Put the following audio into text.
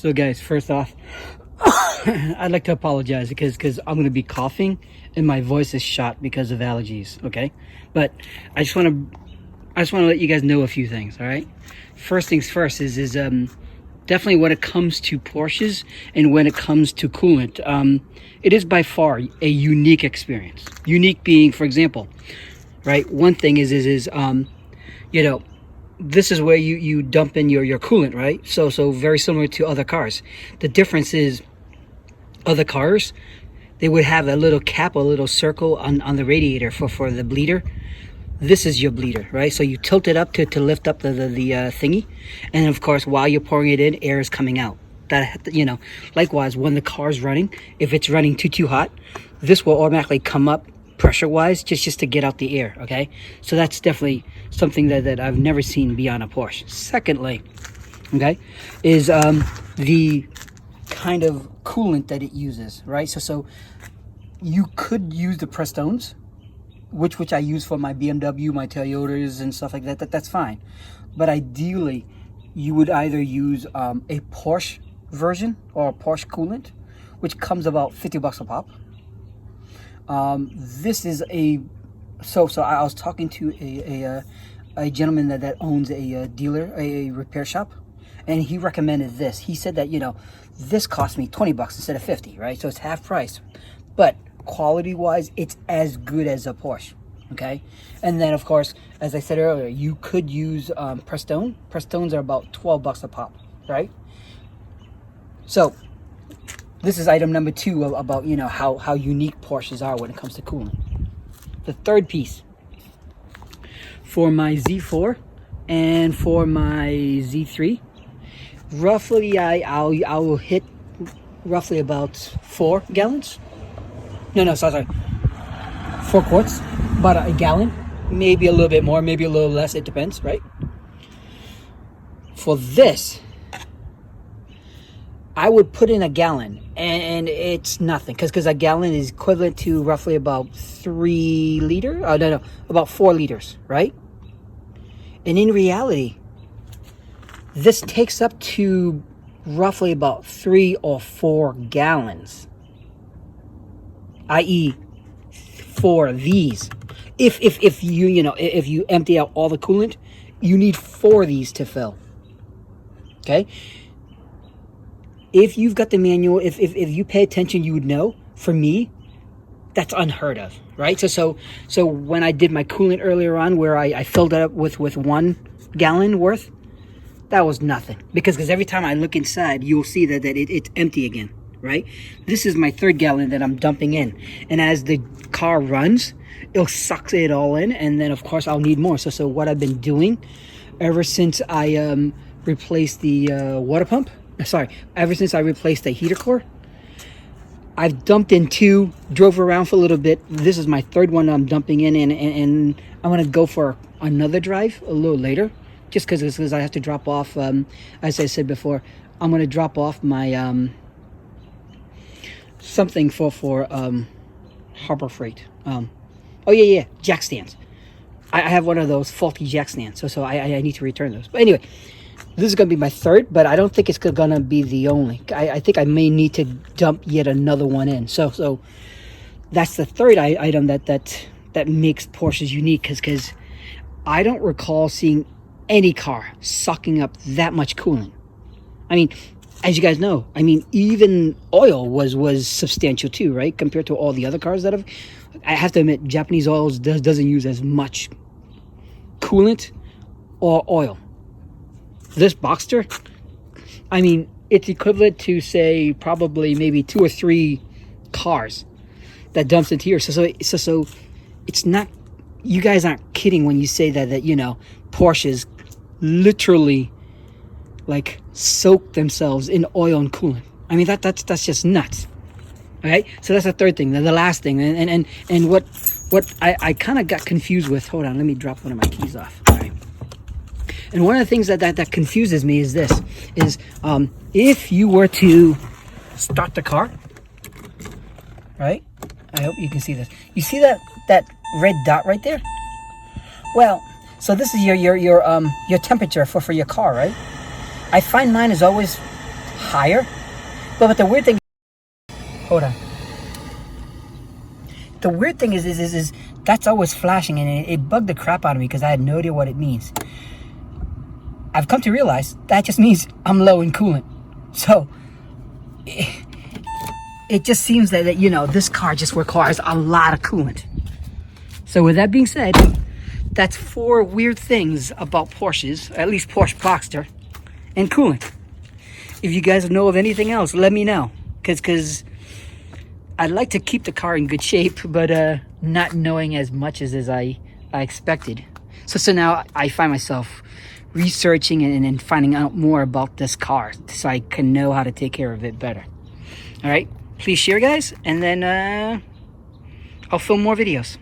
So guys, first off, I'd like to apologize because I'm going to be coughing and my voice is shot because of allergies, okay? But I just want to let you guys know a few things, all right? First things first is definitely when it comes to Porsches and when it comes to coolant, it is by far a unique experience. Unique being, for example, right? One thing is you know, this is where you dump in your coolant, right? So very similar to other cars. The difference is other cars, they would have a little cap, a little circle on the radiator for the bleeder. This is your bleeder, right? So you tilt it up to lift up the thingy, and of course while you're pouring it in, air is coming out. That, you know, likewise when the car's running, if it's running too hot, this will automatically come up pressure wise just to get out the air. Okay, so that's definitely something that I've never seen beyond a Porsche. Secondly, okay, is the kind of coolant that it uses, right? So you could use the Prestones, which I use for my BMW, my Toyotas and stuff like that. That's fine, but ideally you would either use a Porsche version or a Porsche coolant, which comes about 50 bucks a pop. This is so I was talking to a gentleman that owns a dealer, a repair shop, and he recommended this. He said that, you know, this cost me 20 bucks instead of 50, right? So it's half price, but quality wise, it's as good as a Porsche. Okay, and then of course, as I said earlier, you could use Prestone. Prestones are about 12 bucks a pop, right? So this is item number 2 about, you know, how unique Porsches are when it comes to coolant. The third piece, for my Z4 and for my Z3, roughly I will hit roughly about 4 gallons. No, sorry, 4 quarts, about a gallon, maybe a little bit more, maybe a little less, it depends, right? For this, I would put in a gallon, and it's nothing, because a gallon is equivalent to roughly about 3 liters. Oh, no, about 4 liters, right? And in reality, this takes up to roughly about 3 or 4 gallons, i.e., for these. If you empty out all the coolant, you need 4 of these to fill. Okay. If you've got the manual, if you pay attention, you would know. For me, that's unheard of, right? So when I did my coolant earlier on, where I filled it up with 1 gallon worth, that was nothing. Because every time I look inside, you'll see that it's empty again, right? This is my 3rd gallon that I'm dumping in. And as the car runs, it'll suck it all in. And then, of course, I'll need more. So what I've been doing ever since I replaced the water pump, ever since I replaced the heater core, I've dumped in 2, drove around for a little bit. This is my 3rd one I'm dumping in, and I'm going to go for another drive a little later, just because I have to drop off, as I said before, I'm going to drop off my something for Harbor Freight. Oh yeah, jack stands. I have one of those faulty jack stands, so I need to return those. But anyway, this is going to be my 3rd, but I don't think it's going to be the only. I think I may need to dump yet another one in. So that's the 3rd item that makes Porsches unique, because I don't recall seeing any car sucking up that much coolant. I mean, as you guys know, I mean, even oil was substantial too, right? Compared to all the other cars that I have to admit, Japanese oils doesn't use as much coolant or oil. This Boxster, I mean, it's equivalent to, say, probably maybe 2 or 3 cars that dumps into here. So it's not, you guys aren't kidding when you say that you know, Porsches literally like soak themselves in oil and coolant. I mean, that's just nuts. Okay, so that's the 3rd thing. The last thing, and what I kind of got confused with. Hold on, let me drop one of my keys off. All right. And one of the things that confuses me is this: if you were to start the car, right? I hope you can see this. You see that red dot right there? Well, so this is your temperature for your car, right? I find mine is always higher. But the weird thing, hold on. The weird thing is that's always flashing, and it bugged the crap out of me because I had no idea what it means. I've come to realize that just means I'm low in coolant. So it just seems that, you know, this car just requires a lot of coolant. So with that being said, that's 4 weird things about Porsches, at least Porsche Boxster, and coolant. If you guys know of anything else, let me know. Because I'd like to keep the car in good shape, but not knowing as much as I expected. So now I find myself researching and finding out more about this car so I can know how to take care of it better. All right, please share, guys, and then I'll film more videos.